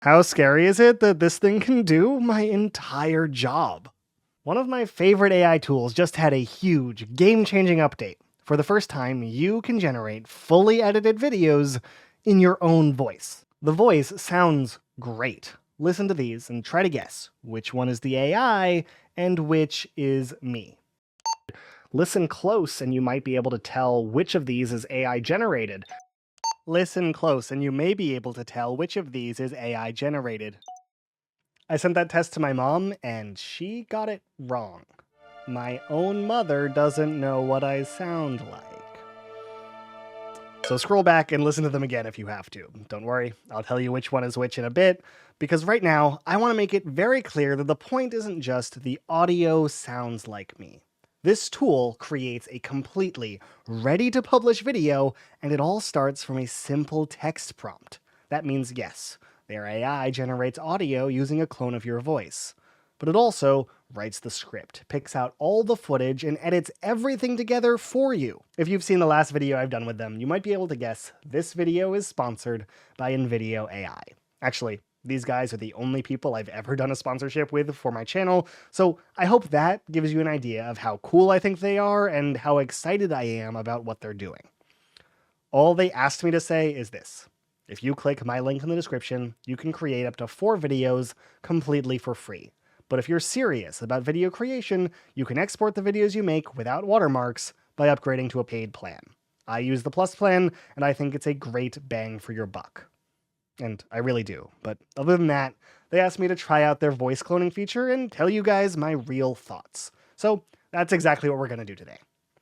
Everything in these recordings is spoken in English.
How scary is it that this thing can do my entire job? One of my favorite AI tools just had a huge, game-changing update. For the first time, you can generate fully edited videos in your own voice. The voice sounds great. Listen to these and try to guess which one is the AI and which is me. Listen close and you might be able to tell which of these is AI generated. Listen close and you may be able to tell which of these is AI generated. I sent that test to my mom and she got it wrong. My own mother doesn't know what I sound like. So scroll back and listen to them again if you have to. Don't worry, I'll tell you which one is which in a bit, because right now I want to make it very clear that the point isn't just the audio sounds like me. This tool creates a completely ready-to-publish video, and it all starts from a simple text prompt. That means yes, their AI generates audio using a clone of your voice. But it also writes the script, picks out all the footage, and edits everything together for you. If you've seen the last video I've done with them, you might be able to guess this video is sponsored by NVIDIA AI. Actually, these guys are the only people I've ever done a sponsorship with for my channel, so I hope that gives you an idea of how cool I think they are and how excited I am about what they're doing. All they asked me to say is this. If you click my link in the description, you can create up to 4 videos completely for free. But if you're serious about video creation, you can export the videos you make without watermarks by upgrading to a paid plan. I use the Plus plan, and I think it's a great bang for your buck. And I really do. But other than that, they asked me to try out their voice cloning feature and tell you guys my real thoughts. So that's exactly what we're going to do today.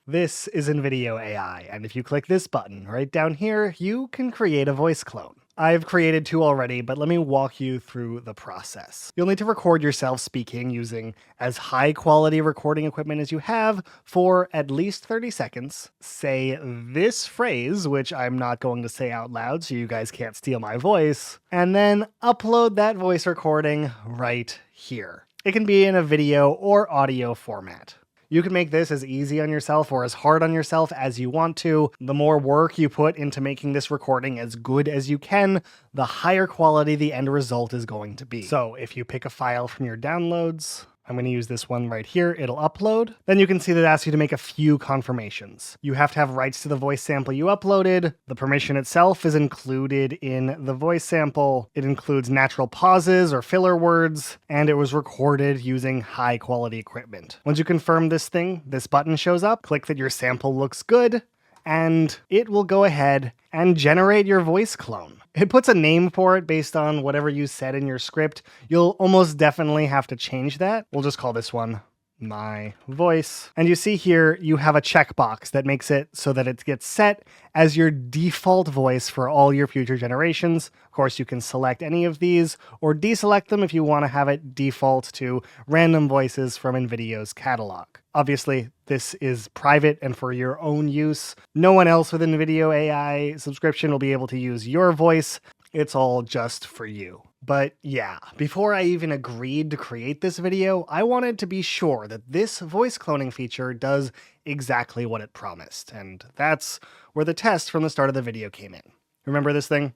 This is NVIDIA AI, and if you click this button right down here, you can create a voice clone. I've created 2 already, but let me walk you through the process. You'll need to record yourself speaking using as high quality recording equipment as you have for at least 30 seconds. Say this phrase, which I'm not going to say out loud so you guys can't steal my voice, and then upload that voice recording right here. It can be in a video or audio format. You can make this as easy on yourself or as hard on yourself as you want to. The more work you put into making this recording as good as you can, the higher quality the end result is going to be. So if you pick a file from your downloads, I'm going to use this one right here, it'll upload. Then you can see that it asks you to make a few confirmations. You have to have rights to the voice sample you uploaded. The permission itself is included in the voice sample. It includes natural pauses or filler words, and it was recorded using high quality equipment. Once you confirm this thing, this button shows up. Click that your sample looks good, and it will go ahead and generate your voice clone. It puts a name for it based on whatever you said in your script. You'll almost definitely have to change that. We'll just call this one my voice. And you see here, you have a checkbox that makes it so that it gets set as your default voice for all your future generations. Of course, you can select any of these or deselect them if you want to have it default to random voices from NVIDIA's catalog. Obviously, this is private and for your own use. No one else with NVIDIA AI subscription will be able to use your voice. It's all just for you. But yeah, before I even agreed to create this video, I wanted to be sure that this voice cloning feature does exactly what it promised. And that's where the test from the start of the video came in. Remember this thing?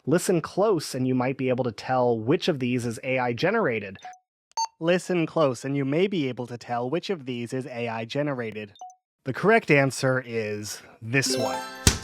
Listen close and you might be able to tell which of these is AI generated. Listen close and you may be able to tell which of these is AI generated. The correct answer is this one.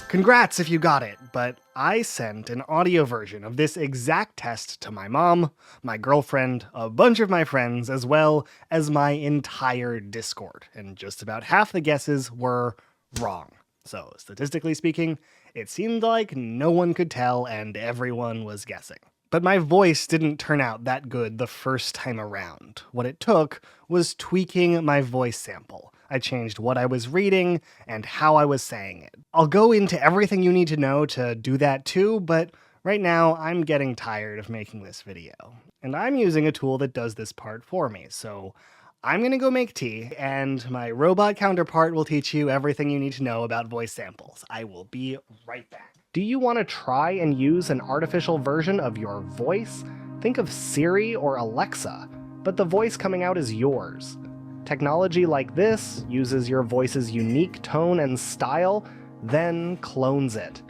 Congrats if you got it, but I sent an audio version of this exact test to my mom, my girlfriend, a bunch of my friends, as well as my entire Discord, and just about half the guesses were wrong. So, statistically speaking, it seemed like no one could tell and everyone was guessing. But my voice didn't turn out that good the first time around. What it took was tweaking my voice sample. I changed what I was reading and how I was saying it. I'll go into everything you need to know to do that too, but right now I'm getting tired of making this video. And I'm using a tool that does this part for me, so I'm gonna go make tea, and my robot counterpart will teach you everything you need to know about voice samples. I will be right back. Do you want to try and use an artificial version of your voice? Think of Siri or Alexa, but the voice coming out is yours. Technology like this uses your voice's unique tone and style, then clones it.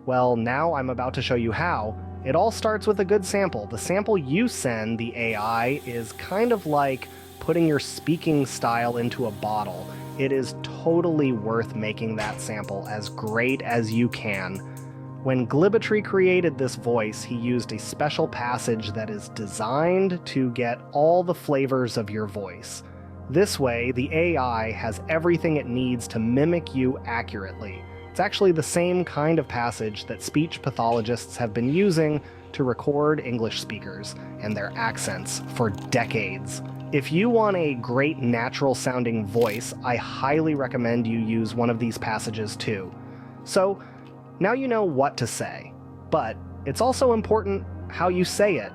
Well, now I'm about to show you how, It all starts with a good sample. The sample you send the AI is kind of like putting your speaking style into a bottle. It is totally worth making that sample as great as you can. When Glibbatry created this voice, he used a special passage that is designed to get all the flavors of your voice. This way, the AI has everything it needs to mimic you accurately. It's actually the same kind of passage that speech pathologists have been using to record English speakers and their accents for decades. If you want a great natural-sounding voice, I highly recommend you use one of these passages too. So, now you know what to say, but it's also important how you say it.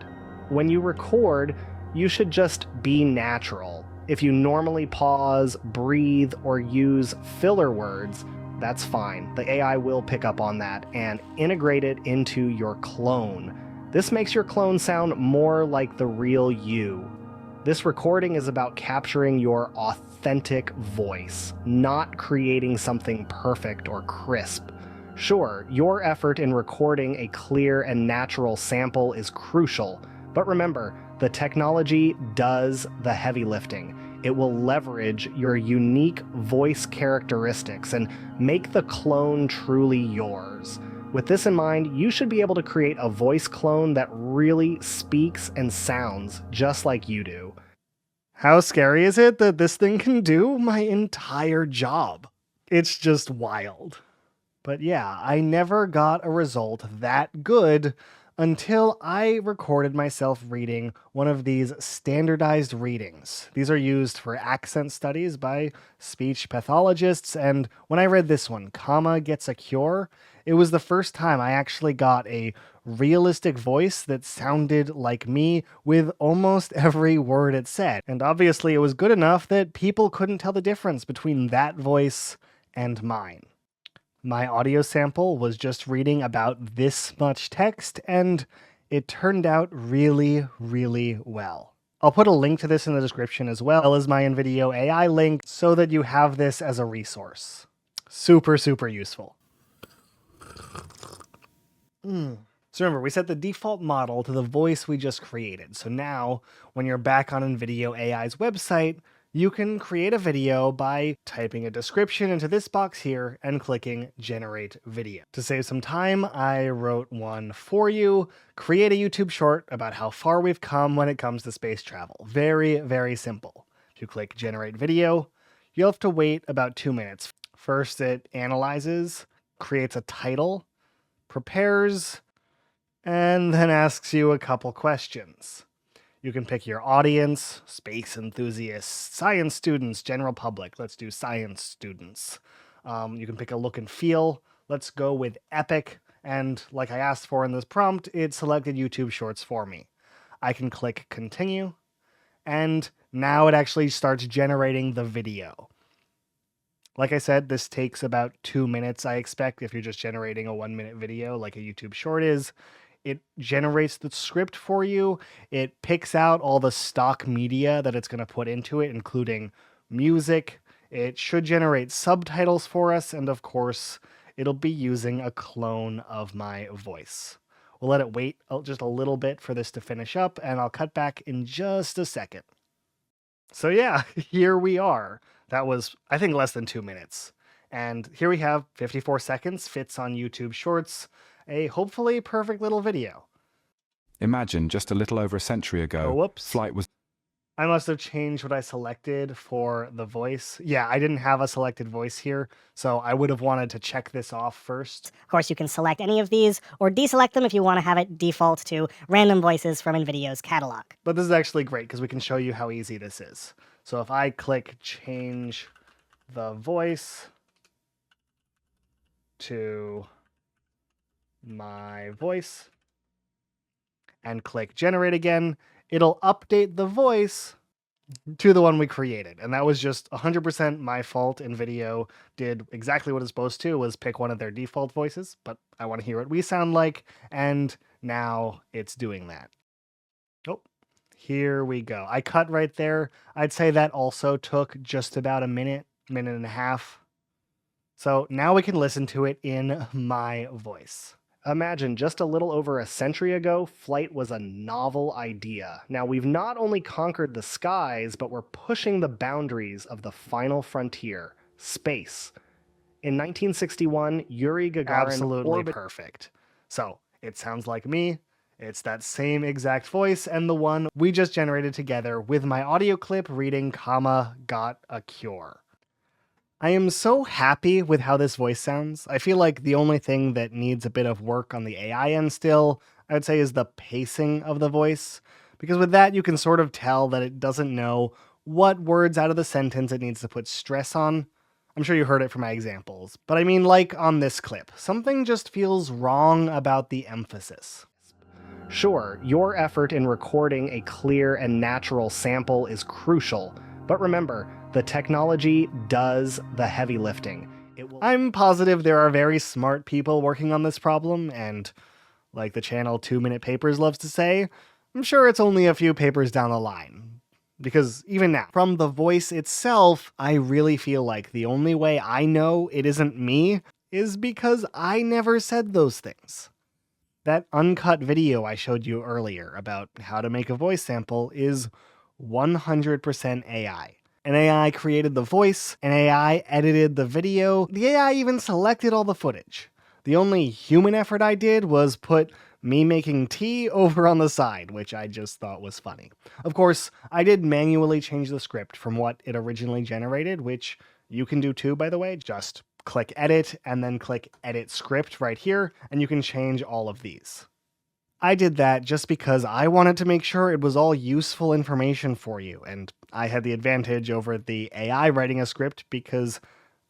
When you record, you should just be natural. If you normally pause, breathe, or use filler words, that's fine. The AI will pick up on that and integrate it into your clone. This makes your clone sound more like the real you. This recording is about capturing your authentic voice, not creating something perfect or crisp. Sure, your effort in recording a clear and natural sample is crucial, but remember, the technology does the heavy lifting. It will leverage your unique voice characteristics and make the clone truly yours. With this in mind, you should be able to create a voice clone that really speaks and sounds just like you do. How scary is it that this thing can do my entire job? It's just wild. But yeah, I never got a result that good until I recorded myself reading one of these standardized readings. These are used for accent studies by speech pathologists, and when I read this one, Comma Gets a Cure, it was the first time I actually got a realistic voice that sounded like me with almost every word it said. And obviously it was good enough that people couldn't tell the difference between that voice and mine. My audio sample was just reading about this much text, and it turned out really, really well. I'll put a link to this in the description as well as my InVideo AI link so that you have this as a resource. Super, super useful. So remember, we set the default model to the voice we just created. So now, when you're back on InVideo AI's website, you can create a video by typing a description into this box here and clicking Generate Video. To save some time, I wrote one for you. Create a YouTube short about how far we've come when it comes to space travel. Very, very simple. If you click Generate Video, you'll have to wait about 2 minutes. First, it analyzes, creates a title, prepares, and then asks you a couple questions. You can pick your audience, space enthusiasts, science students, general public. Let's do science students. You can pick a look and feel. Let's go with epic. And like I asked for in this prompt, it selected YouTube Shorts for me. I can click continue. And now it actually starts generating the video. Like I said, this takes about 2 minutes, I expect, if you're just generating a 1-minute video like a YouTube short is. It generates the script for you. It picks out all the stock media that it's going to put into it, including music. It should generate subtitles for us. And of course, it'll be using a clone of my voice. We'll let it wait just a little bit for this to finish up, and I'll cut back in just a second. So yeah, here we are. That was, I think, less than 2 minutes. And here we have 54 seconds, fits on YouTube Shorts, a hopefully perfect little video. Imagine just a little over a century ago, whoops. flight was... I must have changed what I selected for the voice. Yeah, I didn't have a selected voice here, so I would have wanted to check this off first. Of course, you can select any of these, or deselect them if you want to have it default to random voices from InVideo's catalog. But this is actually great, because we can show you how easy this is. So if I click change the voice to my voice and click generate again, it'll update the voice to the one we created. And that was just 100% my fault. InVideo did exactly what it's supposed to, was pick one of their default voices, but I want to hear what we sound like, and now it's doing that. Oh, here we go. I cut right there. I'd say that also took just about a minute, minute and a half. So now we can listen to it in my voice. Imagine just a little over a century ago, flight was a novel idea. Now, we've not only conquered the skies, but we're pushing the boundaries of the final frontier, space. In 1961, Yuri Gagarin Absolutely perfect. So, it sounds like me. It's that same exact voice and the one we just generated together with my audio clip reading, got a cure. I am so happy with how this voice sounds. I feel like the only thing that needs a bit of work on the AI end still, I would say, is the pacing of the voice. Because with that, you can sort of tell that it doesn't know what words out of the sentence it needs to put stress on. I'm sure you heard it from my examples, but I mean, like on this clip, something just feels wrong about the emphasis. Sure, your effort in recording a clear and natural sample is crucial, but remember, the technology does the heavy lifting. I'm positive there are very smart people working on this problem, and like the channel 2 Minute Papers loves to say, I'm sure it's only a few papers down the line. Because even now, from the voice itself, I really feel like the only way I know it isn't me is because I never said those things. That uncut video I showed you earlier about how to make a voice sample is 100% AI. An AI created the voice, an AI edited the video, the AI even selected all the footage. The only human effort I did was put me making tea over on the side, which I just thought was funny. Of course, I did manually change the script from what it originally generated, which you can do too, by the way. Just click edit and then click edit script right here, and you can change all of these. I did that just because I wanted to make sure it was all useful information for you, and I had the advantage over the AI writing a script because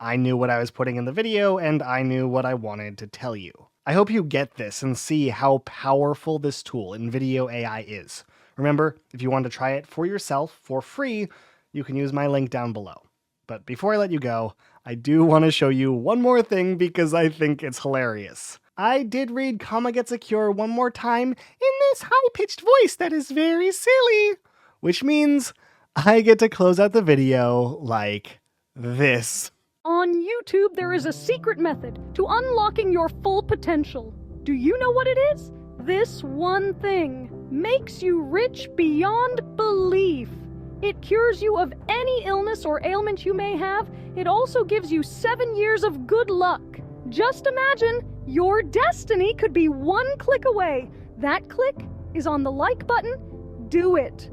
I knew what I was putting in the video and I knew what I wanted to tell you. I hope you get this and see how powerful this tool in video AI is. Remember, if you want to try it for yourself for free, you can use my link down below. But before I let you go, I do want to show you one more thing because I think it's hilarious. I did read Gets a Cure one more time in this high-pitched voice that is very silly, which means I get to close out the video like this. On YouTube, there is a secret method to unlocking your full potential. Do you know what it is? This one thing makes you rich beyond belief. It cures you of any illness or ailment you may have. It also gives you 7 years of good luck. Just imagine, your destiny could be one click away. That click is on the like button. Do it.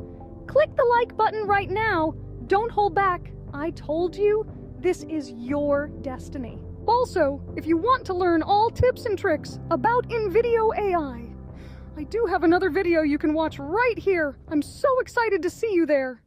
Click the like button right now. Don't hold back. I told you, this is your destiny. Also, if you want to learn all tips and tricks about InVideo AI, I do have another video you can watch right here. I'm so excited to see you there.